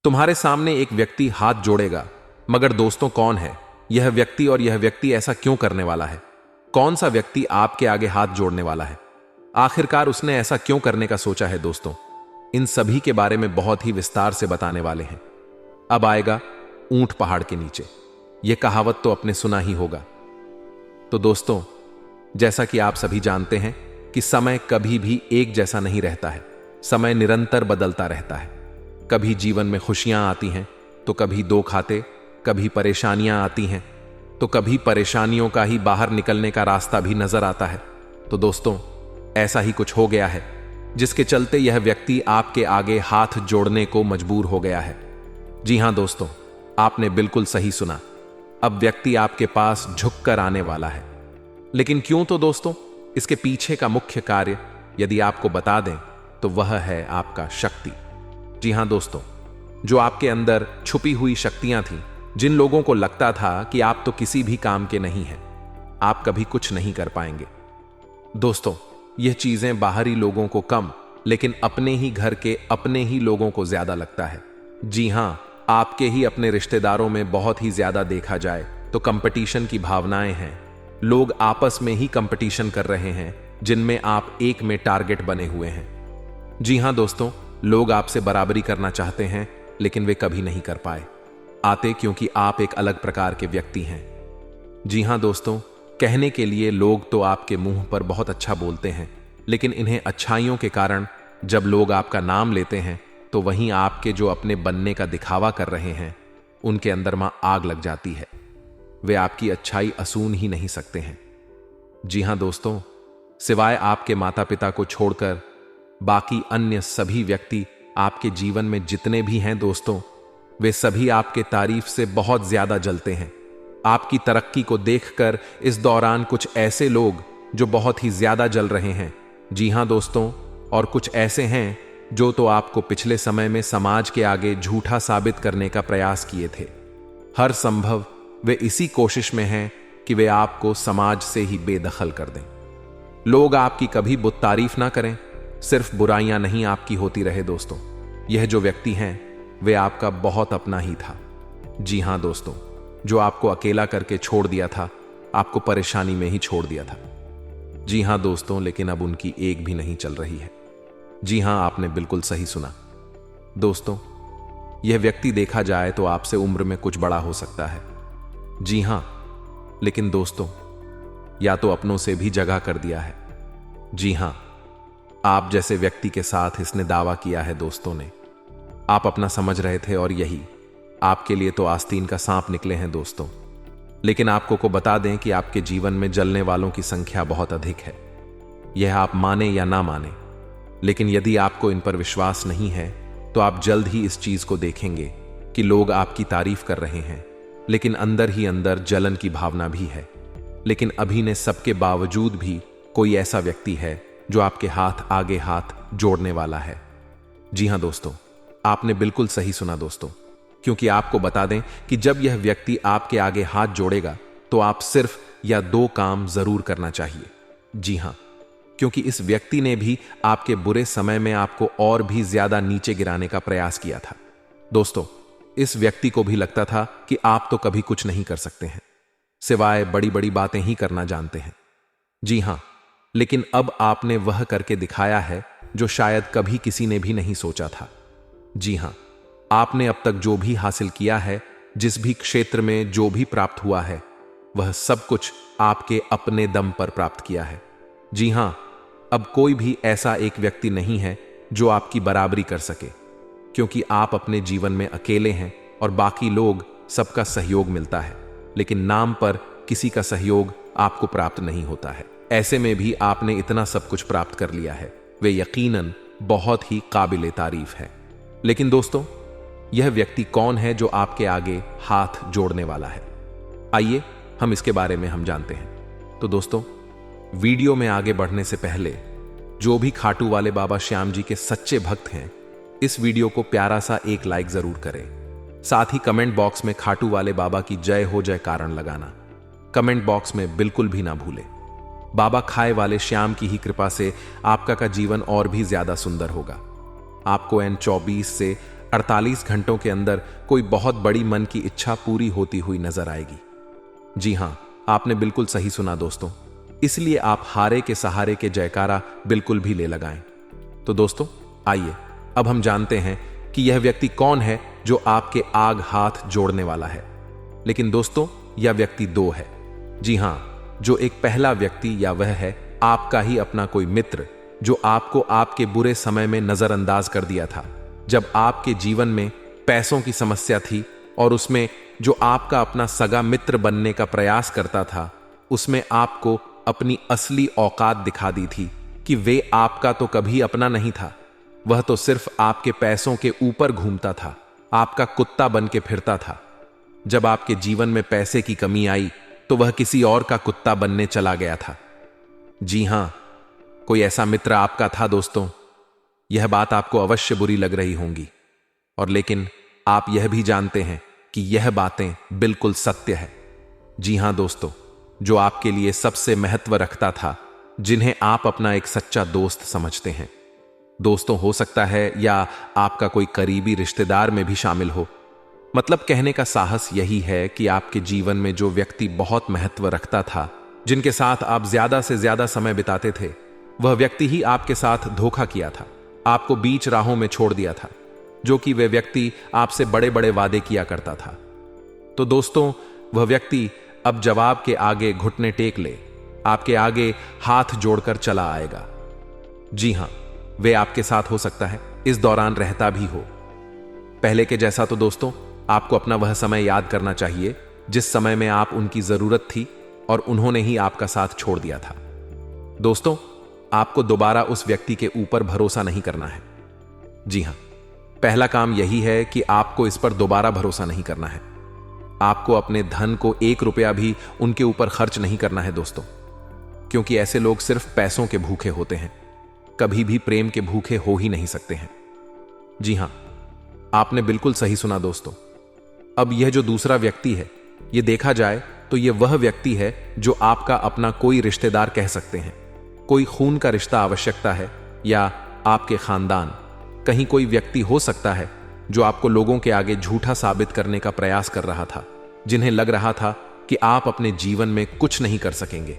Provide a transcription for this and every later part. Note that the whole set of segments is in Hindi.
तुम्हारे सामने एक व्यक्ति हाथ जोड़ेगा, मगर दोस्तों कौन है यह व्यक्ति और यह व्यक्ति ऐसा क्यों करने वाला है? कौन सा व्यक्ति आपके आगे हाथ जोड़ने वाला है? आखिरकार उसने ऐसा क्यों करने का सोचा है? दोस्तों, इन सभी के बारे में बहुत ही विस्तार से बताने वाले हैं। अब आएगा ऊंट पहाड़ के नीचे। यह कहावत तो आपने सुना ही होगा। तो दोस्तों, जैसा कि आप सभी जानते हैं कि समय कभी भी एक जैसा नहीं रहता है। समय निरंतर बदलता रहता है। कभी जीवन में खुशियां आती हैं तो कभी दुख आते, कभी परेशानियां आती हैं तो कभी परेशानियों का ही बाहर निकलने का रास्ता भी नजर आता है। तो दोस्तों, ऐसा ही कुछ हो गया है जिसके चलते यह व्यक्ति आपके आगे हाथ जोड़ने को मजबूर हो गया है। जी हां दोस्तों, आपने बिल्कुल सही सुना। अब व्यक्ति आपके पास झुककर आने वाला है। लेकिन क्यों? तो दोस्तों, इसके पीछे का मुख्य कार्य यदि आपको बता दें तो वह है आपका शक्ति। जी हां दोस्तों, जो आपके अंदर छुपी हुई शक्तियां थीं, जिन लोगों को लगता था कि आप तो किसी भी काम के नहीं हैं, आप कभी कुछ नहीं कर पाएंगे। दोस्तों, यह चीजें बाहरी लोगों को कम, लेकिन अपने ही घर के अपने ही लोगों को ज्यादा लगता है। जी हां, आपके ही अपने रिश्तेदारों में बहुत ही ज्यादा देखा जाए तो कंपटीशन की भावनाएं हैं। लोग आपस में ही कंपटीशन कर रहे हैं, जिनमें आप एक में टारगेट बने हुए हैं। जी हां दोस्तों, लोग आपसे बराबरी करना चाहते हैं, लेकिन वे कभी नहीं कर आते क्योंकि आप एक अलग प्रकार के व्यक्ति हैं। जी हां दोस्तों, कहने के लिए लोग तो आपके मुंह पर बहुत अच्छा बोलते हैं, लेकिन इन्हें अच्छाइयों के कारण जब लोग आपका नाम लेते हैं तो वहीं आपके जो अपने बनने का दिखावा कर रहे हैं, उनके अंदर मां आग लग जाती है। वे आपकी अच्छाई असून ही नहीं सकते हैं। जी हां दोस्तों, सिवाय आपके माता पिता को छोड़कर बाकी अन्य सभी व्यक्ति आपके जीवन में जितने भी हैं दोस्तों, वे सभी आपके तारीफ से बहुत ज्यादा जलते हैं। आपकी तरक्की को देखकर इस दौरान कुछ ऐसे लोग जो बहुत ही ज्यादा जल रहे हैं। जी हां दोस्तों, और कुछ ऐसे हैं जो तो आपको पिछले समय में समाज के आगे झूठा साबित करने का प्रयास किए थे। हर संभव वे इसी कोशिश में हैं कि वे आपको समाज से ही बेदखल कर दें। लोग आपकी कभी बुत तारीफ ना करें, सिर्फ बुराइयां नहीं आपकी होती रहे। दोस्तों, यह जो व्यक्ति हैं वे आपका बहुत अपना ही था। जी हां दोस्तों, जो आपको अकेला करके छोड़ दिया था, आपको परेशानी में ही छोड़ दिया था। जी हां दोस्तों, लेकिन अब उनकी एक भी नहीं चल रही है। जी हां, आपने बिल्कुल सही सुना। दोस्तों, यह व्यक्ति देखा जाए तो आपसे उम्र में कुछ बड़ा हो सकता है। जी हां, लेकिन दोस्तों, या तो अपनों से भी जगह कर दिया है। जी हां, आप जैसे व्यक्ति के साथ इसने दावा किया है दोस्तों ने। आप अपना समझ रहे थे और यही आपके लिए तो आस्तीन का सांप निकले हैं दोस्तों। लेकिन आपको को बता दें कि आपके जीवन में जलने वालों की संख्या बहुत अधिक है। यह आप माने या ना माने, लेकिन यदि आपको इन पर विश्वास नहीं है तो आप जल्द ही इस चीज को देखेंगे कि लोग आपकी तारीफ कर रहे हैं, लेकिन अंदर ही अंदर जलन की भावना भी है। लेकिन अभी ने सबके बावजूद भी कोई ऐसा व्यक्ति है जो आपके हाथ आगे हाथ जोड़ने वाला है। जी हां दोस्तों, आपने बिल्कुल सही सुना दोस्तों, क्योंकि आपको बता दें कि जब यह व्यक्ति आपके आगे हाथ जोड़ेगा तो आप सिर्फ या दो काम जरूर करना चाहिए। जी हां, क्योंकि इस व्यक्ति ने भी आपके बुरे समय में आपको और भी ज्यादा नीचे गिराने का प्रयास किया था। दोस्तों, इस व्यक्ति को भी लगता था कि आप तो कभी कुछ नहीं कर सकते हैं, सिवाय बड़ी बड़ी बातें ही करना जानते हैं। जी हां, लेकिन अब आपने वह करके दिखाया है जो शायद कभी किसी ने भी नहीं सोचा था। जी हां, आपने अब तक जो भी हासिल किया है, जिस भी क्षेत्र में जो भी प्राप्त हुआ है, वह सब कुछ आपके अपने दम पर प्राप्त किया है। जी हां, अब कोई भी ऐसा एक व्यक्ति नहीं है जो आपकी बराबरी कर सके, क्योंकि आप अपने जीवन में अकेले हैं और बाकी लोग सबका सहयोग मिलता है, लेकिन नाम पर किसी का सहयोग आपको प्राप्त नहीं होता है। ऐसे में भी आपने इतना सब कुछ प्राप्त कर लिया है, वे यकीनन बहुत ही काबिले तारीफ है। लेकिन दोस्तों, यह व्यक्ति कौन है जो आपके आगे हाथ जोड़ने वाला है? आइए हम इसके बारे में हम जानते हैं। तो दोस्तों, वीडियो में आगे बढ़ने से पहले जो भी खाटू वाले बाबा श्याम जी के सच्चे भक्त हैं, इस वीडियो को प्यारा सा एक लाइक जरूर करें। साथ ही कमेंट बॉक्स में खाटू वाले बाबा की जय हो जय कारण लगाना कमेंट बॉक्स में बिल्कुल भी ना भूले। बाबा खाए वाले श्याम की ही कृपा से आपका का जीवन और भी ज्यादा सुंदर होगा। आपको N24 से 48 घंटों के अंदर कोई बहुत बड़ी मन की इच्छा पूरी होती हुई नजर आएगी। जी हां, आपने बिल्कुल सही सुना दोस्तों। इसलिए आप हारे के सहारे के जयकारा बिल्कुल भी ले लगाएं। तो दोस्तों आइए अब हम जानते हैं कि यह व्यक्ति कौन है जो आपके आग हाथ जोड़ने वाला है। लेकिन दोस्तों यह व्यक्ति दो है। जी हां, जो एक पहला व्यक्ति या वह है आपका ही अपना कोई मित्र जो आपको आपके बुरे समय में नजरअंदाज कर दिया था, जब आपके जीवन में पैसों की समस्या थी और उसमें जो आपका अपना सगा मित्र बनने का प्रयास करता था, उसमें आपको अपनी असली औकात दिखा दी थी कि वे आपका तो कभी अपना नहीं था, वह तो सिर्फ आपके पैसों के ऊपर घूमता था, आपका कुत्ता बन के फिरता था। जब आपके जीवन में पैसे की कमी आई तो वह किसी और का कुत्ता बनने चला गया था। जी हां, कोई ऐसा मित्र आपका था दोस्तों। यह बात आपको अवश्य बुरी लग रही होंगी, और लेकिन आप यह भी जानते हैं कि यह बातें बिल्कुल सत्य है। जी हां दोस्तों, जो आपके लिए सबसे महत्व रखता था, जिन्हें आप अपना एक सच्चा दोस्त समझते हैं। दोस्तों हो सकता है या आपका कोई करीबी रिश्तेदार में भी शामिल हो। मतलब कहने का साहस यही है कि आपके जीवन में जो व्यक्ति बहुत महत्व रखता था, जिनके साथ आप ज्यादा से ज्यादा समय बिताते थे, वह व्यक्ति ही आपके साथ धोखा किया था, आपको बीच राहों में छोड़ दिया था, जो कि वह व्यक्ति आपसे बड़े बड़े वादे किया करता था। तो दोस्तों वह व्यक्ति अब जवाब के आगे घुटने टेक ले, आपके आगे हाथ जोड़कर चला आएगा। जी हां, वे आपके साथ हो सकता है इस दौरान रहता भी हो। पहले के जैसा तो दोस्तों आपको अपना वह समय याद करना चाहिए जिस समय में आप उनकी जरूरत थी और उन्होंने ही आपका साथ छोड़ दिया था। दोस्तों आपको दोबारा उस व्यक्ति के ऊपर भरोसा नहीं करना है। जी हां, पहला काम यही है कि आपको इस पर दोबारा भरोसा नहीं करना है। आपको अपने धन को 1 रुपया भी उनके ऊपर खर्च नहीं करना है दोस्तों, क्योंकि ऐसे लोग सिर्फ पैसों के भूखे होते हैं, कभी भी प्रेम के भूखे हो ही नहीं सकते हैं। जी हां, आपने बिल्कुल सही सुना दोस्तों। अब यह जो दूसरा व्यक्ति है, यह देखा जाए तो यह वह व्यक्ति है जो आपका अपना कोई रिश्तेदार कह सकते हैं। कोई खून का रिश्ता आवश्यकता है या आपके खानदान, कहीं कोई व्यक्ति हो सकता है जो आपको लोगों के आगे झूठा साबित करने का प्रयास कर रहा था, जिन्हें लग रहा था कि आप अपने जीवन में कुछ नहीं कर सकेंगे।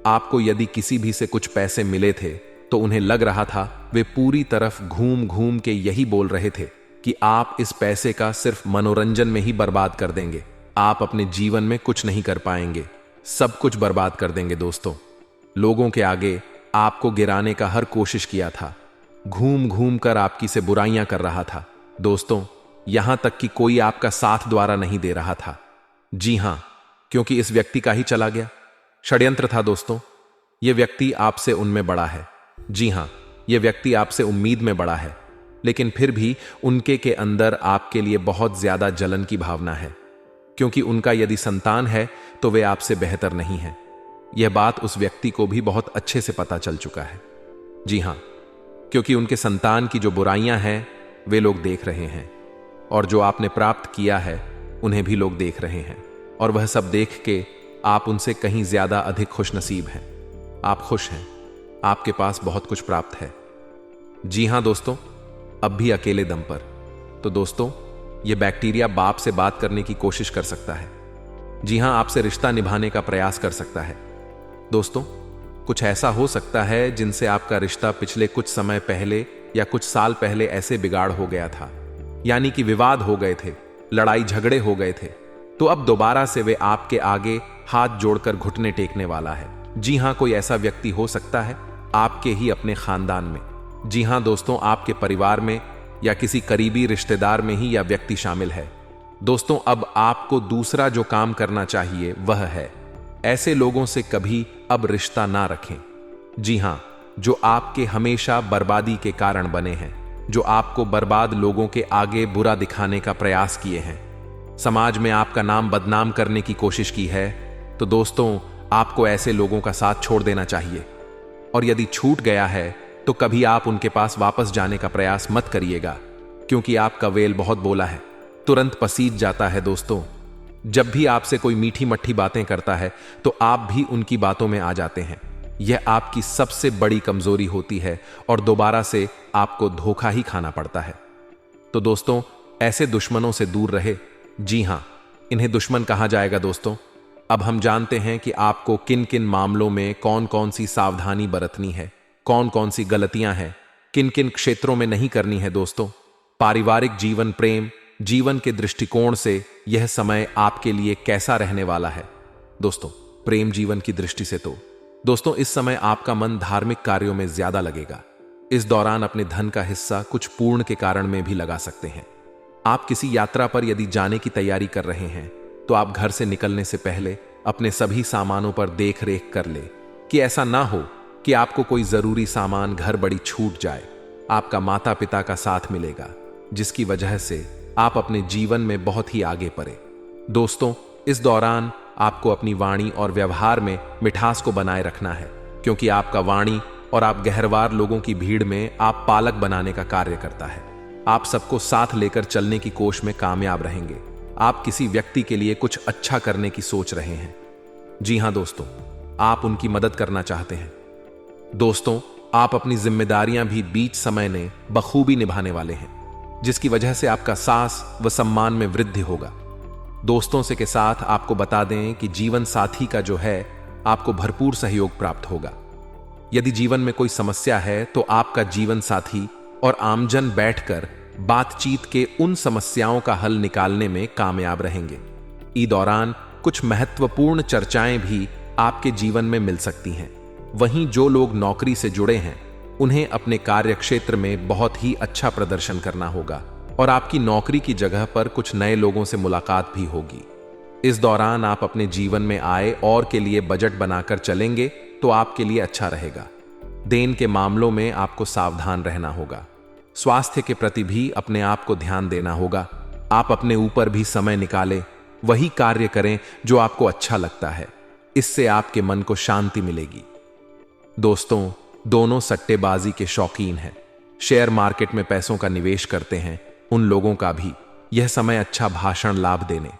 आपको यदि किसी भी से कुछ पैसे मिले थे तो उन्हें लग रहा था वे पूरी तरफ घूम घूम के यही बोल रहे थे कि आप इस पैसे का सिर्फ मनोरंजन में ही बर्बाद कर देंगे, आप अपने जीवन में कुछ नहीं कर पाएंगे, सब कुछ बर्बाद कर देंगे। दोस्तों लोगों के आगे आपको गिराने का हर कोशिश किया था, घूम घूम कर आपकी से बुराइयां कर रहा था दोस्तों, यहां तक कि कोई आपका साथ द्वारा नहीं दे रहा था। जी हां, क्योंकि इस व्यक्ति का ही चला गया षड्यंत्र था दोस्तों। यह व्यक्ति आपसे उनमें बड़ा है। जी हां, यह व्यक्ति आपसे उम्मीद में बड़ा है, लेकिन फिर भी उनके के अंदर आपके लिए बहुत ज्यादा जलन की भावना है, क्योंकि उनका यदि संतान है तो वे आपसे बेहतर नहीं है। यह बात उस व्यक्ति को भी बहुत अच्छे से पता चल चुका है। जी हां, क्योंकि उनके संतान की जो बुराइयां हैं वे लोग देख रहे हैं, और जो आपने प्राप्त किया है उन्हें भी लोग देख रहे हैं, और वह सब देख के आप उनसे कहीं ज्यादा अधिक खुशनसीब हैं। आप खुश हैं, आपके पास बहुत कुछ प्राप्त है। जी हां दोस्तों, अब भी अकेले दम पर। तो दोस्तों यह बैक्टीरिया बाप से बात करने की कोशिश कर सकता है। जी हां, आपसे रिश्ता निभाने का प्रयास कर सकता है। दोस्तों कुछ ऐसा हो सकता है जिनसे आपका रिश्ता पिछले कुछ समय पहले या कुछ साल पहले ऐसे बिगाड़ हो गया था, यानी कि विवाद हो गए थे, लड़ाई झगड़े हो गए थे, तो अब दोबारा से वे आपके आगे हाथ जोड़कर घुटने टेकने वाला है। जी हां, कोई ऐसा व्यक्ति हो सकता है आपके ही अपने खानदान में। जी हां दोस्तों, आपके परिवार में या किसी करीबी रिश्तेदार में ही यह व्यक्ति शामिल है। दोस्तों अब आपको दूसरा जो काम करना चाहिए वह है ऐसे लोगों से कभी अब रिश्ता ना रखें। जी हां, जो आपके हमेशा बर्बादी के कारण बने हैं, जो आपको बर्बाद लोगों के आगे बुरा दिखाने का प्रयास किए हैं, समाज में आपका नाम बदनाम करने की कोशिश की है, तो दोस्तों आपको ऐसे लोगों का साथ छोड़ देना चाहिए। और यदि छूट गया है तो कभी आप उनके पास वापस जाने का प्रयास मत करिएगा, क्योंकि आपका वेल बहुत बोला है, तुरंत पसीज जाता है। दोस्तों जब भी आपसे कोई मीठी मट्ठी बातें करता है तो आप भी उनकी बातों में आ जाते हैं। यह आपकी सबसे बड़ी कमजोरी होती है और दोबारा से आपको धोखा ही खाना पड़ता है। तो दोस्तों ऐसे दुश्मनों से दूर रहे। जी हां, इन्हें दुश्मन कहा जाएगा। दोस्तों, अब हम जानते हैं कि आपको किन किन मामलों में कौन कौन सी सावधानी बरतनी है, कौन कौन सी गलतियां हैं, किन किन क्षेत्रों में नहीं करनी है। दोस्तों, पारिवारिक जीवन, प्रेम जीवन के दृष्टिकोण से यह समय आपके लिए कैसा रहने वाला है? दोस्तों, प्रेम जीवन की दृष्टि से तो दोस्तों इस समय आपका मन धार्मिक कार्यों में ज्यादा लगेगा। इस दौरान अपने धन का हिस्सा कुछ पूर्ण के कारण में भी लगा सकते हैं। आप किसी यात्रा पर यदि जाने की तैयारी कर रहे हैं तो आप घर से निकलने से पहले अपने सभी सामानों पर देख रेख कर ले कि ऐसा ना हो कि आपको कोई जरूरी सामान घर बड़ी छूट जाए। आपका माता पिता का साथ मिलेगा, जिसकी वजह से आप अपने जीवन में बहुत ही आगे बढ़े। दोस्तों, इस दौरान आपको अपनी वाणी और व्यवहार में मिठास को बनाए रखना है, क्योंकि आपका वाणी और आप गहरवार लोगों की भीड़ में आप पालक बनाने का कार्य करता है। आप सबको साथ लेकर चलने की कोशिश में कामयाब रहेंगे। आप किसी व्यक्ति के लिए कुछ अच्छा करने की सोच रहे हैं। जी हां दोस्तों, आप उनकी मदद करना चाहते हैं। दोस्तों, आप अपनी जिम्मेदारियां भी बीच समय में बखूबी निभाने वाले हैं, जिसकी वजह से आपका साहस व सम्मान में वृद्धि होगा। दोस्तों से के साथ आपको बता दें कि जीवन साथी का जो है आपको भरपूर सहयोग प्राप्त होगा। यदि जीवन में कोई समस्या है तो आपका जीवन साथी और आमजन बैठकर बातचीत के उन समस्याओं का हल निकालने में कामयाब रहेंगे। इस दौरान कुछ महत्वपूर्ण चर्चाएं भी आपके जीवन में मिल सकती हैं। वहीं जो लोग नौकरी से जुड़े हैं उन्हें अपने कार्य क्षेत्र में बहुत ही अच्छा प्रदर्शन करना होगा और आपकी नौकरी की जगह पर कुछ नए लोगों से मुलाकात भी होगी। इस दौरान आप अपने जीवन में आय और के लिए बजट बनाकर चलेंगे तो आपके लिए अच्छा रहेगा। देन के मामलों में आपको सावधान रहना होगा। स्वास्थ्य के प्रति भी अपने आप को ध्यान देना होगा। आप अपने ऊपर भी समय निकालें, वही कार्य करें जो आपको अच्छा लगता है। इससे आपके मन को शांति मिलेगी। दोस्तों, दोनों सट्टेबाजी के शौकीन हैं, शेयर मार्केट में पैसों का निवेश करते हैं, उन लोगों का भी यह समय अच्छा भाषण लाभ देने।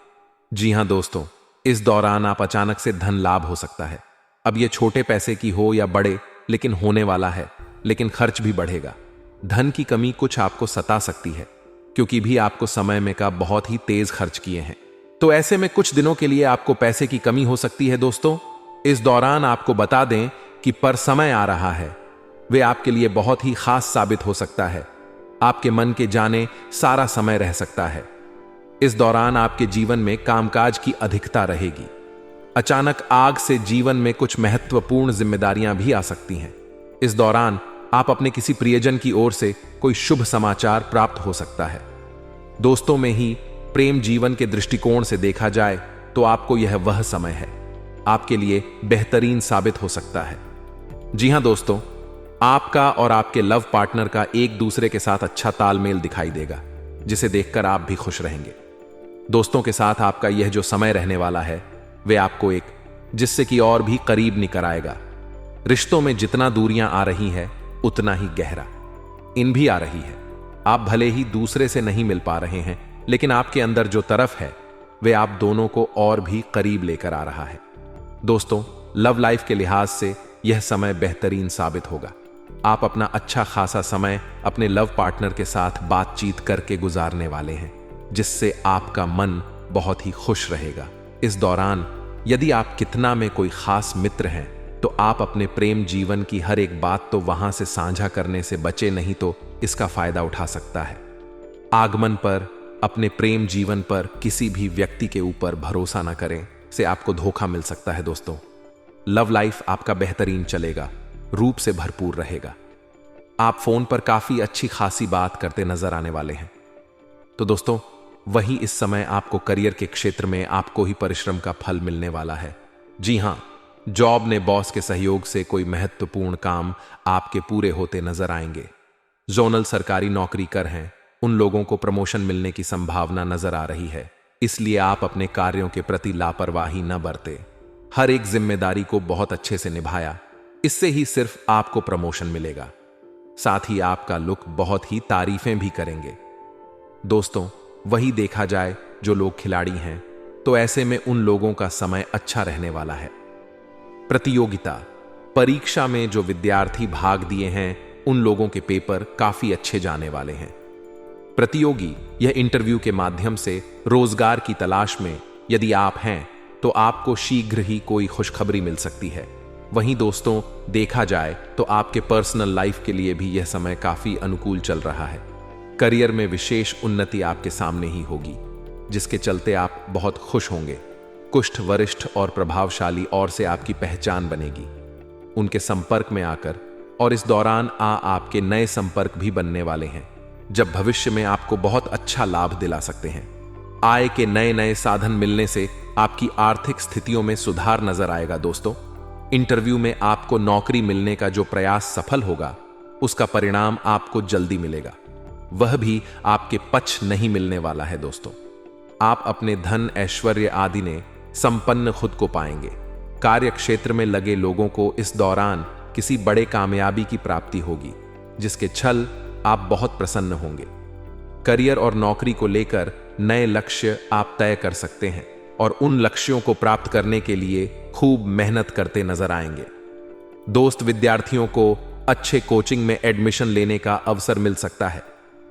जी हां दोस्तों, इस दौरान आप अचानक से धन लाभ हो सकता है। अब यह छोटे पैसे की हो या बड़े, लेकिन होने वाला है। लेकिन खर्च भी बढ़ेगा। धन की कमी कुछ आपको सता सकती है, क्योंकि भी आपको समय में का बहुत ही तेज खर्च किए हैं। तो ऐसे में कुछ दिनों के लिए आपको पैसे की कमी हो सकती है। दोस्तों, इस दौरान आपको बता दें कि पर समय आ रहा है, वे आपके लिए बहुत ही खास साबित हो सकता है। आपके मन के जाने सारा समय रह सकता है। इस दौरान आपके जीवन में कामकाज की अधिकता रहेगी। अचानक आग से जीवन में कुछ महत्वपूर्ण जिम्मेदारियां भी आ सकती हैं। इस दौरान आप अपने किसी प्रियजन की ओर से कोई शुभ समाचार प्राप्त हो सकता है। दोस्तों में ही प्रेम जीवन के दृष्टिकोण से देखा जाए तो आपको यह वह समय है आपके लिए बेहतरीन साबित हो सकता है। जी हां दोस्तों, आपका और आपके लव पार्टनर का एक दूसरे के साथ अच्छा तालमेल दिखाई देगा, जिसे देखकर आप भी खुश रहेंगे। दोस्तों के साथ आपका यह जो समय रहने वाला है वे आपको एक जिससे कि और भी करीब निकर आएगा। रिश्तों में जितना दूरियां आ रही है उतना ही गहरा इन भी आ रही है। आप भले ही दूसरे से नहीं मिल पा रहे हैं, लेकिन आपके अंदर जो तरफ है वे आप दोनों को और भी करीब लेकर आ रहा है। दोस्तों, लव लाइफ के लिहाज से यह समय बेहतरीन साबित होगा। आप अपना अच्छा खासा समय अपने लव पार्टनर के साथ बातचीत करके गुजारने वाले हैं, जिससे आपका मन बहुत ही खुश रहेगा। इस दौरान यदि आप कितना में कोई खास मित्र हैं तो आप अपने प्रेम जीवन की हर एक बात तो वहां से साझा करने से बचे नहीं तो इसका फायदा उठा सकता है। आगमन पर अपने प्रेम जीवन पर किसी भी व्यक्ति के ऊपर भरोसा न करें, से आपको धोखा मिल सकता है। दोस्तों, लव लाइफ आपका बेहतरीन चलेगा, रूप से भरपूर रहेगा। आप फोन पर काफी अच्छी खासी बात करते नजर आने वाले हैं। तो दोस्तों, वहीं इस समय आपको करियर के क्षेत्र में आपको ही परिश्रम का फल मिलने वाला है। जी हां, जॉब ने बॉस के सहयोग से कोई महत्वपूर्ण काम आपके पूरे होते नजर आएंगे। जोनल सरकारी नौकरी कर हैं, उन लोगों को प्रमोशन मिलने की संभावना नजर आ रही है। इसलिए आप अपने कार्यों के प्रति लापरवाही न बरते। हर एक जिम्मेदारी को बहुत अच्छे से निभाया, इससे ही सिर्फ आपको प्रमोशन मिलेगा। साथ ही आपका लुक बहुत ही तारीफें भी करेंगे। दोस्तों, वही देखा जाए जो लोग खिलाड़ी हैं, तो ऐसे में उन लोगों का समय अच्छा रहने वाला है। प्रतियोगिता परीक्षा में जो विद्यार्थी भाग दिए हैं उन लोगों के पेपर काफी अच्छे जाने वाले हैं। प्रतियोगी यह इंटरव्यू के माध्यम से रोजगार की तलाश में यदि आप हैं तो आपको शीघ्र ही कोई खुशखबरी मिल सकती है। वहीं दोस्तों, देखा जाए तो आपके पर्सनल लाइफ के लिए भी यह समय काफी अनुकूल चल रहा है। करियर में विशेष उन्नति आपके सामने ही होगी, जिसके चलते आप बहुत खुश होंगे। कुछ वरिष्ठ और प्रभावशाली और से आपकी पहचान बनेगी, उनके संपर्क में आकर, और इस दौरान आपके नए संपर्क भी बनने वाले हैं, जब भविष्य में आपको बहुत अच्छा लाभ दिला सकते हैं। आय के नए नए साधन मिलने से आपकी आर्थिक स्थितियों में सुधार नजर आएगा। दोस्तों, इंटरव्यू में आपको नौकरी मिलने का जो प्रयास सफल होगा, उसका परिणाम आपको जल्दी मिलेगा। वह भी आपके पक्ष नहीं मिलने वाला है। दोस्तों, आप अपने धन, ऐश्वर्य आदि ने संपन्न खुद को पाएंगे। कार्य क्षेत्र में लगे लोगों को इस दौरान किसी बड़े कामयाबी की प्राप्ति होगी, जिसके छल आप बहुत प्रसन्न होंगे। करियर और नौकरी को लेकर नए लक्ष्य आप तय कर सकते हैं और उन लक्ष्यों को प्राप्त करने के लिए खूब मेहनत करते नजर आएंगे। दोस्त, विद्यार्थियों को अच्छे कोचिंग में एडमिशन लेने का अवसर मिल सकता है।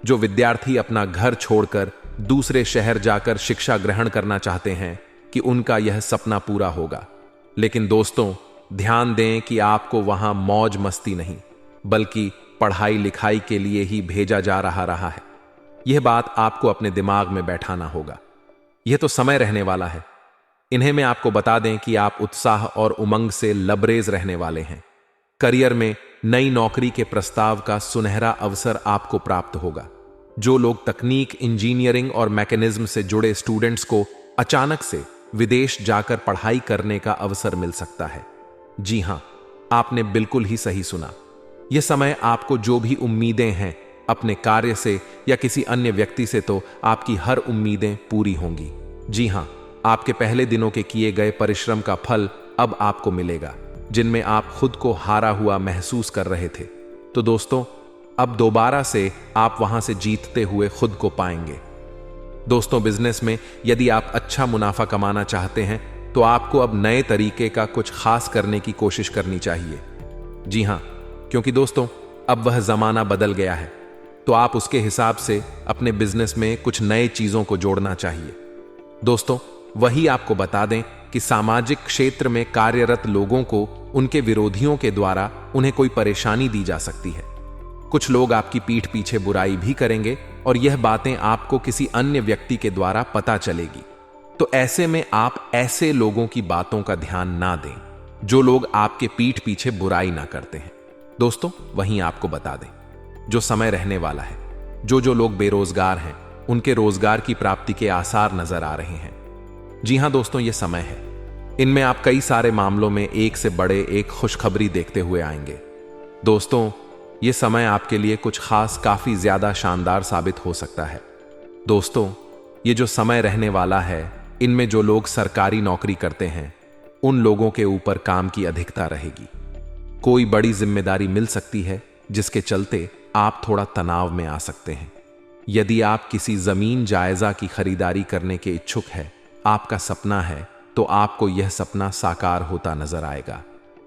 जो विद्यार्थी अपना घर छोड़कर दूसरे शहर जाकर शिक्षा ग्रहण करना चाहते हैं कि उनका यह सपना पूरा होगा। लेकिन दोस्तों, ध्यान दें कि आपको वहां मौज मस्ती नहीं, बल्कि पढ़ाई लिखाई के लिए ही भेजा जा रहा है। यह बात आपको अपने दिमाग में बैठाना होगा। यह तो समय रहने वाला है। इन्हें मैं आपको बता दें कि आप उत्साह और उमंग से लबरेज रहने वाले हैं। करियर में नई नौकरी के प्रस्ताव का सुनहरा अवसर आपको प्राप्त होगा। जो लोग तकनीक, इंजीनियरिंग और मैकेनिज्म से जुड़े स्टूडेंट्स को अचानक से विदेश जाकर पढ़ाई करने का अवसर मिल सकता है। जी हां, आपने बिल्कुल ही सही सुना। यह समय आपको जो भी उम्मीदें हैं अपने कार्य से या किसी अन्य व्यक्ति से, तो आपकी हर उम्मीदें पूरी होंगी। जी हां, आपके पहले दिनों के किए गए परिश्रम का फल अब आपको मिलेगा, जिनमें आप खुद को हारा हुआ महसूस कर रहे थे। तो दोस्तों, अब दोबारा से आप वहां से जीतते हुए खुद को पाएंगे। दोस्तों, बिजनेस में यदि आप अच्छा मुनाफा कमाना चाहते हैं तो आपको अब नए तरीके का कुछ खास करने की कोशिश करनी चाहिए। जी हां, क्योंकि दोस्तों, अब वह जमाना बदल गया है, तो आप उसके हिसाब से अपने बिजनेस में कुछ नए चीजों को जोड़ना चाहिए। दोस्तों, वही आपको बता दें कि सामाजिक क्षेत्र में कार्यरत लोगों को उनके विरोधियों के द्वारा उन्हें कोई परेशानी दी जा सकती है। कुछ लोग आपकी पीठ पीछे बुराई भी करेंगे और यह बातें आपको किसी अन्य व्यक्ति के द्वारा पता चलेगी। तो ऐसे में आप ऐसे लोगों की बातों का ध्यान ना दें जो लोग आपके पीठ पीछे बुराई ना करते हैं। दोस्तों, वहीं आपको बता दें, जो समय रहने वाला है, जो लोग बेरोजगार हैं, उनके रोजगार की प्राप्ति के आसार नजर आ रहे हैं। जी हां दोस्तों, यह समय है। इनमें आप कई सारे मामलों में एक से बड़े एक खुशखबरी देखते हुए आएंगे। दोस्तों, यह समय आपके लिए कुछ खास काफी ज्यादा शानदार साबित हो सकता है। दोस्तों, ये जो समय रहने वाला है, इनमें जो लोग सरकारी नौकरी करते हैं, उन लोगों के ऊपर काम की अधिकता रहेगी। कोई बड़ी जिम्मेदारी मिल सकती है, जिसके चलते आप थोड़ा तनाव में आ सकते हैं। यदि आप किसी जमीन जायजा की खरीदारी करने के इच्छुक है, आपका सपना है, तो आपको यह सपना साकार होता नजर आएगा।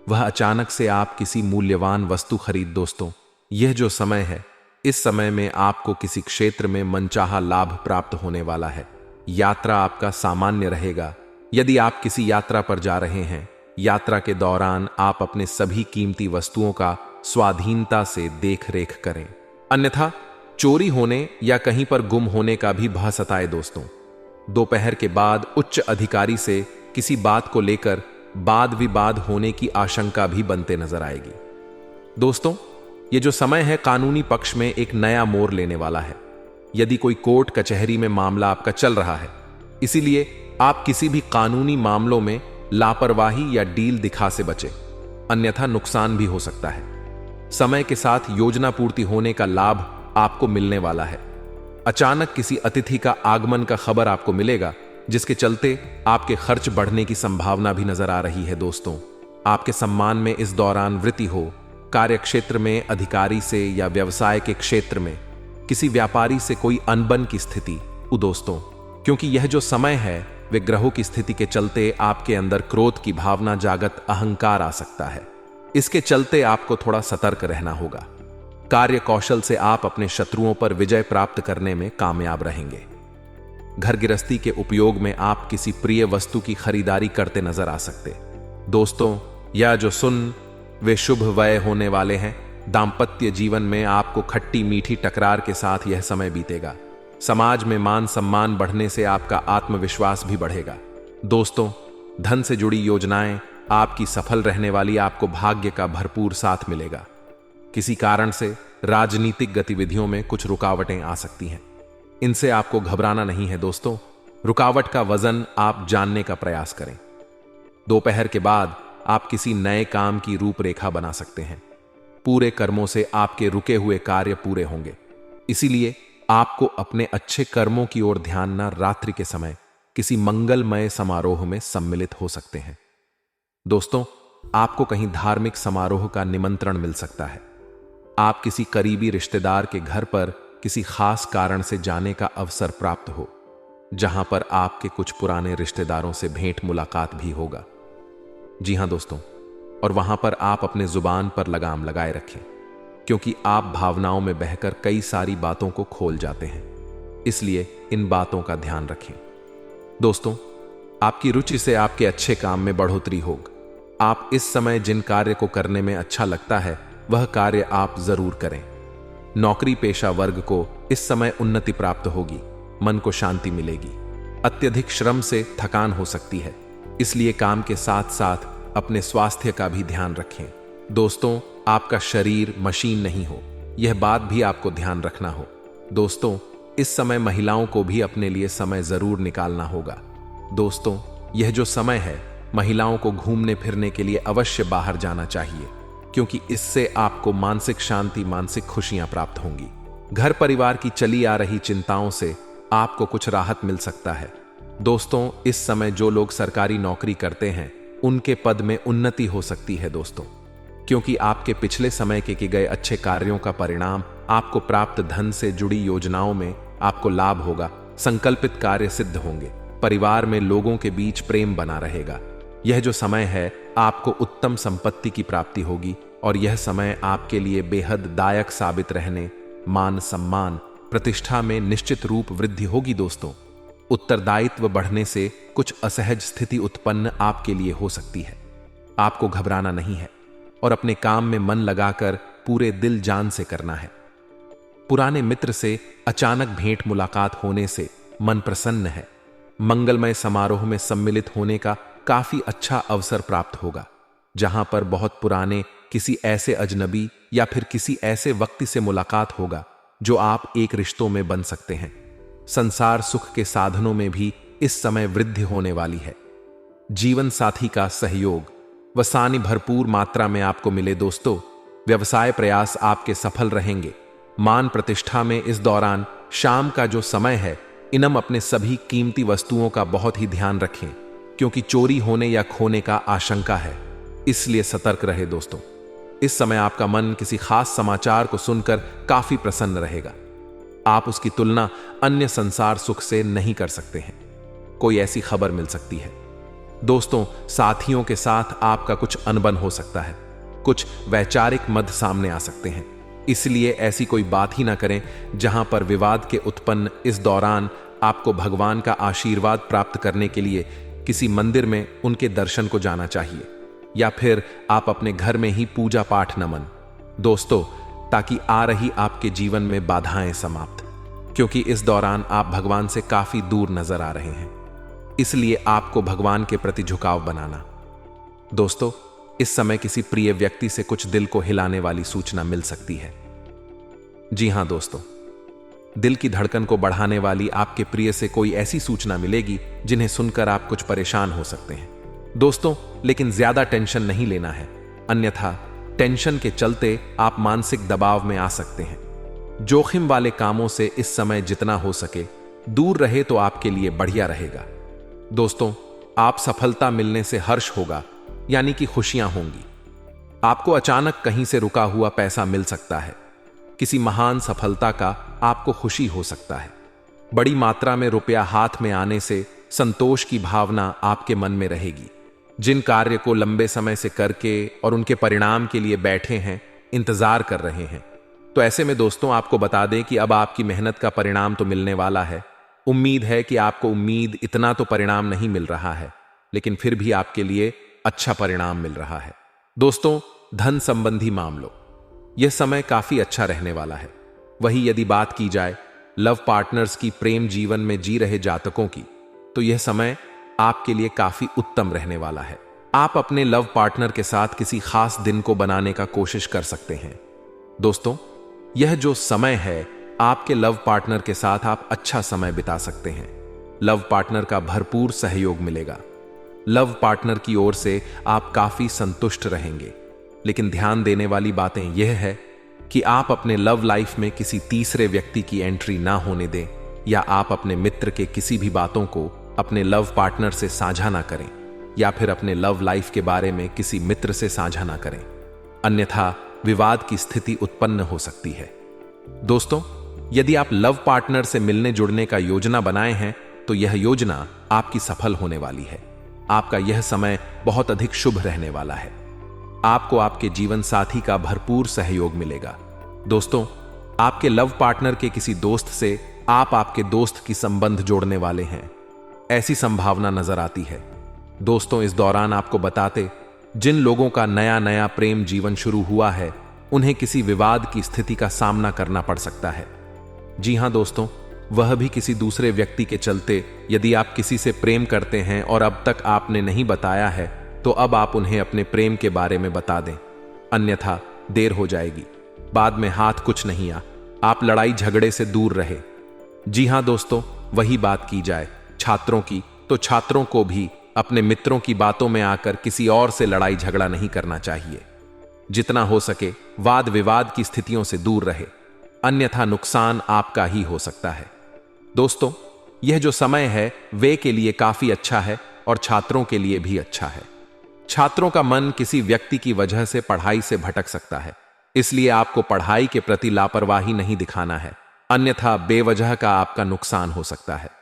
वह अचानक से आप किसी मूल्यवान वस्तु खरीद। दोस्तों, यह जो समय है, इस समय में आपको किसी क्षेत्र में मनचाहा लाभ प्राप्त होने वाला है। यात्रा आपका सामान्य रहेगा। यदि आप किसी यात्रा पर जा रहे हैं, यात्रा के दौरान आप अपने सभी कीमती वस्तुओं का स्वाधीनता से देख रेख करें, अन्यथा चोरी होने या कहीं पर गुम होने का भी भय सताए। दोस्तों, दोपहर के बाद उच्च अधिकारी से किसी बात को लेकर वाद विवाद होने की आशंका भी बनते नजर आएगी। दोस्तों, ये जो समय है, कानूनी पक्ष में एक नया मोड़ लेने वाला है। यदि कोई कोर्ट कचहरी में मामला आपका चल रहा है, इसीलिए आप किसी भी कानूनी मामलों में लापरवाही या डील दिखा से बचें, अन्यथा नुकसान भी हो सकता है। समय के साथ योजना पूर्ति होने का लाभ आपको मिलने वाला है। अचानक किसी अतिथि का आगमन का खबर आपको मिलेगा, जिसके चलते आपके खर्च बढ़ने की संभावना भी नजर आ रही है। दोस्तों, आपके सम्मान में इस दौरान वृद्धि हो। कार्य क्षेत्र में अधिकारी से या व्यवसाय के क्षेत्र में किसी व्यापारी से कोई अनबन की स्थिति। दोस्तों, क्योंकि यह जो समय है, वे ग्रहों की स्थिति के चलते आपके अंदर क्रोध की भावना जागत अहंकार आ सकता है। इसके चलते आपको थोड़ा सतर्क रहना होगा। कार्य कौशल से आप अपने शत्रुओं पर विजय प्राप्त करने में कामयाब रहेंगे। घर गृहस्थी के उपयोग में आप किसी प्रिय वस्तु की खरीदारी करते नजर आ सकते। दोस्तों, यह जो सुन वे शुभ व्यय होने वाले हैं। दाम्पत्य जीवन में आपको खट्टी मीठी टकरार के साथ यह समय बीतेगा। समाज में मान सम्मान बढ़ने से आपका आत्मविश्वास भी बढ़ेगा। दोस्तों, धन से जुड़ी योजनाएं आपकी सफल रहने वाली, आपको भाग्य का भरपूर साथ मिलेगा। किसी कारण से राजनीतिक गतिविधियों में कुछ रुकावटें आ सकती हैं, इनसे आपको घबराना नहीं है। दोस्तों, रुकावट का वजन आप जानने का प्रयास करें। दोपहर के बाद आप किसी नए काम की रूपरेखा बना सकते हैं। पूरे कर्मों से आपके रुके हुए कार्य पूरे होंगे, इसीलिए आपको अपने अच्छे कर्मों की ओर ध्यान न रात्रि के समय किसी मंगलमय समारोह में सम्मिलित हो सकते हैं। दोस्तों, आपको कहीं धार्मिक समारोह का निमंत्रण मिल सकता है। आप किसी करीबी रिश्तेदार के घर पर किसी खास कारण से जाने का अवसर प्राप्त हो, जहां पर आपके कुछ पुराने रिश्तेदारों से भेंट मुलाकात भी होगा। जी हां दोस्तों, और वहां पर आप अपने जुबान पर लगाम लगाए रखें, क्योंकि आप भावनाओं में बहकर कई सारी बातों को खोल जाते हैं, इसलिए इन बातों का ध्यान रखें। दोस्तों, आपकी रुचि से आपके अच्छे काम में बढ़ोतरी होगी। आप इस समय जिन कार्य को करने में अच्छा लगता है वह कार्य आप जरूर करें। नौकरी पेशा वर्ग को इस समय उन्नति प्राप्त होगी, मन को शांति मिलेगी। अत्यधिक श्रम से थकान हो सकती है, इसलिए काम के साथ साथ अपने स्वास्थ्य का भी ध्यान रखें। दोस्तों, आपका शरीर मशीन नहीं हो, यह बात भी आपको ध्यान रखना हो। दोस्तों, इस समय महिलाओं को भी अपने लिए समय जरूर निकालना होगा। दोस्तों, यह जो समय है, महिलाओं को घूमने फिरने के लिए अवश्य बाहर जाना चाहिए, क्योंकि इससे आपको मानसिक शांति, मानसिक खुशियां प्राप्त होंगी। घर परिवार की चली आ रही चिंताओं से आपको कुछ राहत मिल सकता है। दोस्तों, इस समय जो लोग सरकारी नौकरी करते हैं उनके पद में उन्नति हो सकती है। दोस्तों, क्योंकि आपके पिछले समय के किए गए अच्छे कार्यों का परिणाम आपको प्राप्त धन से जुड़ी योजनाओं में आपको लाभ होगा। संकल्पित कार्य सिद्ध होंगे। परिवार में लोगों के बीच प्रेम बना रहेगा। यह जो समय है, आपको उत्तम संपत्ति की प्राप्ति होगी और यह समय आपके लिए बेहद दायक साबित रहने, मान सम्मान, प्रतिष्ठा में निश्चित रूप वृद्धि होगी। दोस्तों, उत्तरदायित्व बढ़ने से कुछ असहज स्थिति उत्पन्न आपके लिए हो सकती है। आपको घबराना नहीं है और अपने काम में मन लगाकर पूरे दिल जान से करना है। पुराने मित्र से अचानक भेंट मुलाकात होने से मन प्रसन्न है। मंगलमय समारोह में सम्मिलित होने का काफी अच्छा अवसर प्राप्त होगा, जहां पर बहुत पुराने किसी ऐसे अजनबी या फिर किसी ऐसे व्यक्ति से मुलाकात होगा जो आप एक रिश्तों में बन सकते हैं। संसार सुख के साधनों में भी इस समय वृद्धि होने वाली है। जीवन साथी का सहयोग व सानी भरपूर मात्रा में आपको मिले। दोस्तों, व्यवसाय प्रयास आपके सफल रहेंगे। मान प्रतिष्ठा में इस दौरान शाम का जो समय है, इनम अपने सभी कीमती वस्तुओं का बहुत ही ध्यान रखें, क्योंकि चोरी होने या खोने का आशंका है, इसलिए सतर्क रहे। दोस्तों, इस समय आपका मन किसी खास समाचार को सुनकर काफी प्रसन्न रहेगा। आप उसकी तुलना अन्य संसार सुख से नहीं कर सकते हैं। कोई ऐसी खबर मिल सकती है। दोस्तों, साथियों के साथ आपका कुछ अनबन हो सकता है। कुछ वैचारिक मत सामने आ सकते हैं, इसलिए ऐसी कोई बात ही ना करें जहां पर विवाद के उत्पन्न। इस दौरान आपको भगवान का आशीर्वाद प्राप्त करने के लिए किसी मंदिर में उनके दर्शन को जाना चाहिए, या फिर आप अपने घर में ही पूजा पाठ नमन। दोस्तों, ताकि आ रही आपके जीवन में बाधाएं समाप्त, क्योंकि इस दौरान आप भगवान से काफी दूर नजर आ रहे हैं, इसलिए आपको भगवान के प्रति झुकाव बनाना। दोस्तों, इस समय किसी प्रिय व्यक्ति से कुछ दिल को हिलाने वाली सूचना मिल सकती है। जी हां दोस्तों, दिल की धड़कन को बढ़ाने वाली आपके प्रिय से कोई ऐसी सूचना मिलेगी जिन्हें सुनकर आप कुछ परेशान हो सकते हैं। दोस्तों, लेकिन ज्यादा टेंशन नहीं लेना है, अन्यथा टेंशन के चलते आप मानसिक दबाव में आ सकते हैं। जोखिम वाले कामों से इस समय जितना हो सके दूर रहे तो आपके लिए बढ़िया रहेगा। दोस्तों, आप सफलता मिलने से हर्ष होगा, यानी कि खुशियां होंगी। आपको अचानक कहीं से रुका हुआ पैसा मिल सकता है। किसी महान सफलता का आपको खुशी हो सकता है। बड़ी मात्रा में रुपया हाथ में आने से संतोष की भावना आपके मन में रहेगी। जिन कार्य को लंबे समय से करके और उनके परिणाम के लिए बैठे हैं, इंतजार कर रहे हैं, तो ऐसे में दोस्तों आपको बता दें कि अब आपकी मेहनत का परिणाम तो मिलने वाला है। उम्मीद है कि आपको उम्मीद इतना तो परिणाम नहीं मिल रहा है, लेकिन फिर भी आपके लिए अच्छा परिणाम मिल रहा है। दोस्तों, धन संबंधी मामलों, यह समय काफी अच्छा रहने वाला है। वही यदि बात की जाए लव पार्टनर्स की, प्रेम जीवन में जी रहे जातकों की, तो यह समय आपके लिए काफी उत्तम रहने वाला है। आप अपने लव पार्टनर के साथ किसी खास दिन को बनाने का कोशिश कर सकते हैं। दोस्तों, यह जो समय है आपके लव पार्टनर के साथ आप अच्छा समय बिता सकते हैं। लव पार्टनर का भरपूर सहयोग मिलेगा। लव पार्टनर की ओर से आप काफी संतुष्ट रहेंगे। लेकिन ध्यान देने वाली बातें यह है कि आप अपने लव लाइफ में किसी तीसरे व्यक्ति की एंट्री ना होने दें, या आप अपने मित्र के किसी भी बातों को अपने लव पार्टनर से साझा ना करें, या फिर अपने लव लाइफ के बारे में किसी मित्र से साझा ना करें, अन्यथा विवाद की स्थिति उत्पन्न हो सकती है। दोस्तों, यदि आप लव पार्टनर से मिलने जुड़ने का योजना बनाए हैं तो यह योजना आपकी सफल होने वाली है। आपका यह समय बहुत अधिक शुभ रहने वाला है। आपको आपके जीवन साथी का भरपूर सहयोग मिलेगा। दोस्तों, आपके लव पार्टनर के किसी दोस्त से आप आपके दोस्त की संबंध जोड़ने वाले हैं, ऐसी संभावना नजर आती है। दोस्तों, इस दौरान आपको बताते जिन लोगों का नया नया प्रेम जीवन शुरू हुआ है, उन्हें किसी विवाद की स्थिति का सामना करना पड़ सकता है। जी हां दोस्तों, वह भी किसी दूसरे व्यक्ति के चलते। यदि आप किसी से प्रेम करते हैं और अब तक आपने नहीं बताया है, तो अब आप उन्हें अपने प्रेम के बारे में बता दें, अन्यथा देर हो जाएगी। बाद में हाथ कुछ नहीं आ, आप लड़ाई झगड़े से दूर रहे। जी हां दोस्तों, वही बात की जाए छात्रों की, तो छात्रों को भी अपने मित्रों की बातों में आकर किसी और से लड़ाई झगड़ा नहीं करना चाहिए। जितना हो सके वाद विवाद की स्थितियों से दूर रहे, अन्यथा नुकसान आपका ही हो सकता है। दोस्तों, यह जो समय है वे के लिए काफी अच्छा है और छात्रों के लिए भी अच्छा है। छात्रों का मन किसी व्यक्ति की वजह से पढ़ाई से भटक सकता है, इसलिए आपको पढ़ाई के प्रति लापरवाही नहीं दिखाना है, अन्यथा बेवजह का आपका नुकसान हो सकता है।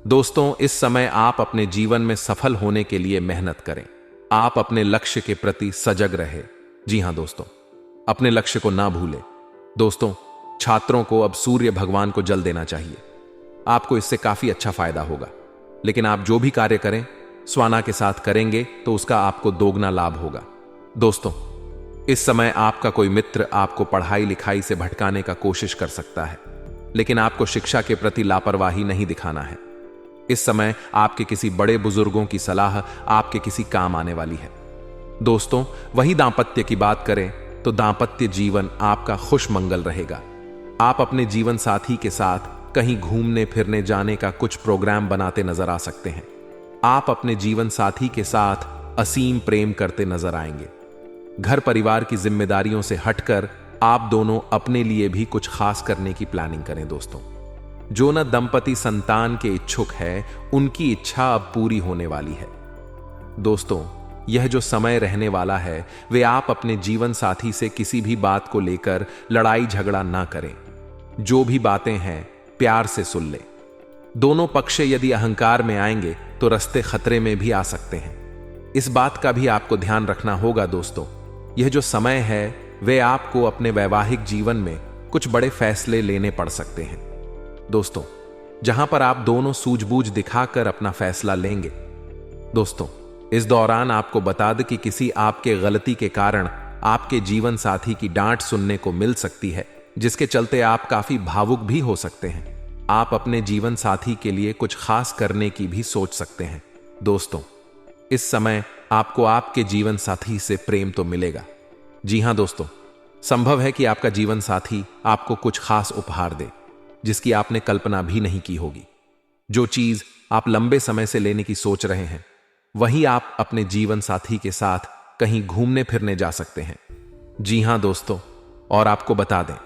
दोस्तों, इस समय आप अपने जीवन में सफल होने के लिए मेहनत करें। आप अपने लक्ष्य के प्रति सजग रहे। जी हां दोस्तों, अपने लक्ष्य को ना भूलें। दोस्तों, छात्रों को अब सूर्य भगवान को जल देना चाहिए। आपको इससे काफी अच्छा फायदा होगा। लेकिन आप जो भी कार्य करें स्वाना के साथ करेंगे तो उसका आपको दोगुना लाभ होगा। दोस्तों, इस समय आपका कोई मित्र आपको पढ़ाई लिखाई से भटकाने का कोशिश कर सकता है, लेकिन आपको शिक्षा के प्रति लापरवाही नहीं दिखाना है। इस समय आपके किसी बड़े बुजुर्गों की सलाह आपके किसी काम आने वाली है। दोस्तों, वही दांपत्य की बात करें तो दांपत्य जीवन आपका खुश मंगल रहेगा। आप अपने जीवन साथी के साथ कहीं घूमने फिरने जाने का कुछ प्रोग्राम बनाते नजर आ सकते हैं। आप अपने जीवन साथी के साथ असीम प्रेम करते नजर आएंगे। घर परिवार की जिम्मेदारियों से हटकर आप दोनों अपने लिए भी कुछ खास करने की प्लानिंग करें। दोस्तों, जो न दंपति संतान के इच्छुक है, उनकी इच्छा अब पूरी होने वाली है। दोस्तों, यह जो समय रहने वाला है वे आप अपने जीवन साथी से किसी भी बात को लेकर लड़ाई झगड़ा ना करें। जो भी बातें हैं प्यार से सुन ले। दोनों पक्ष यदि अहंकार में आएंगे तो रास्ते खतरे में भी आ सकते हैं। इस बात का भी आपको ध्यान रखना होगा। दोस्तों, यह जो समय है वे आपको अपने वैवाहिक जीवन में कुछ बड़े फैसले लेने पड़ सकते हैं। दोस्तों, जहां पर आप दोनों सूझबूझ दिखाकर अपना फैसला लेंगे। दोस्तों, इस दौरान आपको बता दें कि किसी आपके गलती के कारण आपके जीवन साथी की डांट सुनने को मिल सकती है, जिसके चलते आप काफी भावुक भी हो सकते हैं। आप अपने जीवन साथी के लिए कुछ खास करने की भी सोच सकते हैं। दोस्तों, इस समय आपको आपके जीवन साथी से प्रेम तो मिलेगा। जी हां दोस्तों, संभव है कि आपका जीवन साथी आपको कुछ खास उपहार दे जिसकी आपने कल्पना भी नहीं की होगी। जो चीज आप लंबे समय से लेने की सोच रहे हैं, वही आप अपने जीवन साथी के साथ कहीं घूमने फिरने जा सकते हैं। जी हां दोस्तों, और आपको बता दें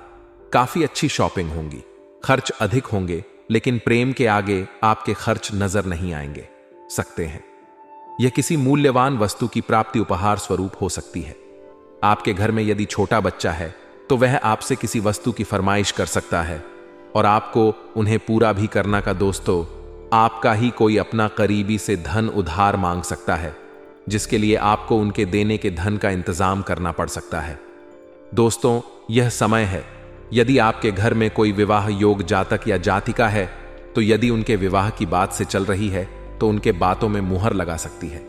काफी अच्छी शॉपिंग होंगी। खर्च अधिक होंगे, लेकिन प्रेम के आगे आपके खर्च नजर नहीं आएंगे सकते हैं। यह किसी मूल्यवान वस्तु की प्राप्ति उपहार स्वरूप हो सकती है। आपके घर में यदि छोटा बच्चा है तो वह आपसे किसी वस्तु की फरमाइश कर सकता है और आपको उन्हें पूरा भी करना का। दोस्तों, आपका ही कोई अपना करीबी से धन उधार मांग सकता है, जिसके लिए आपको उनके देने के धन का इंतजाम करना पड़ सकता है। दोस्तों, यह समय है यदि आपके घर में कोई विवाह योग जातक या जातिका है तो यदि उनके विवाह की बात से चल रही है तो उनके बातों में मुहर लगा सकती है।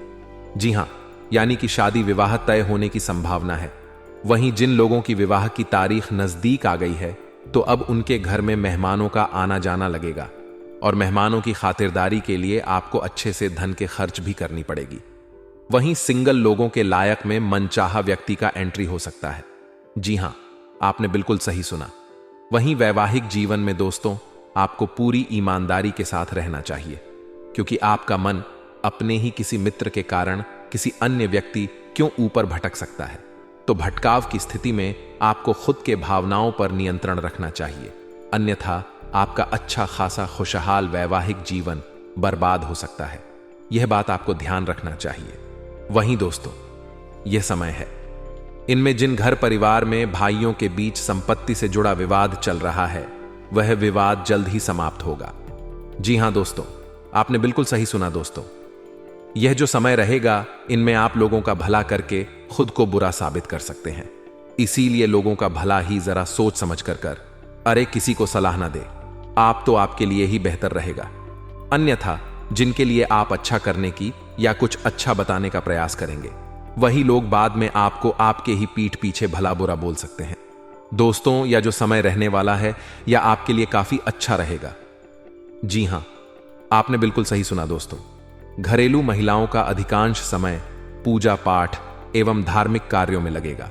जी हां, यानी कि शादी विवाह तय होने की संभावना है। वहीं जिन लोगों की विवाह की तारीख नजदीक आ गई है तो अब उनके घर में मेहमानों का आना जाना लगेगा और मेहमानों की खातिरदारी के लिए आपको अच्छे से धन के खर्च भी करनी पड़ेगी। वहीं सिंगल लोगों के लायक में मनचाहा व्यक्ति का एंट्री हो सकता है। जी हां, आपने बिल्कुल सही सुना। वहीं वैवाहिक जीवन में दोस्तों आपको पूरी ईमानदारी के साथ रहना चाहिए, क्योंकि आपका मन अपने ही किसी मित्र के कारण किसी अन्य व्यक्ति क्यों ऊपर भटक सकता है। तो भटकाव की स्थिति में आपको खुद के भावनाओं पर नियंत्रण रखना चाहिए, अन्यथा आपका अच्छा खासा खुशहाल वैवाहिक जीवन बर्बाद हो सकता है। यह बात आपको ध्यान रखना चाहिए। वहीं दोस्तों यह समय है, इनमें जिन घर परिवार में भाइयों के बीच संपत्ति से जुड़ा विवाद चल रहा है वह विवाद जल्द ही समाप्त होगा। जी हां दोस्तों, आपने बिल्कुल सही सुना दोस्तों। यह जो समय रहेगा इनमें आप लोगों का भला करके खुद को बुरा साबित कर सकते हैं। इसीलिए लोगों का भला ही जरा सोच समझ कर अरे किसी को सलाह ना दे, आप तो आपके लिए ही बेहतर रहेगा। अन्यथा जिनके लिए आप अच्छा करने की या कुछ अच्छा बताने का प्रयास करेंगे वही लोग बाद में आपको आपके ही पीठ पीछे भला बुरा बोल सकते हैं। दोस्तों, या जो समय रहने वाला है या आपके लिए काफी अच्छा रहेगा। जी हां, आपने बिल्कुल सही सुना दोस्तों। घरेलू महिलाओं का अधिकांश समय पूजा पाठ एवं धार्मिक कार्यों में लगेगा।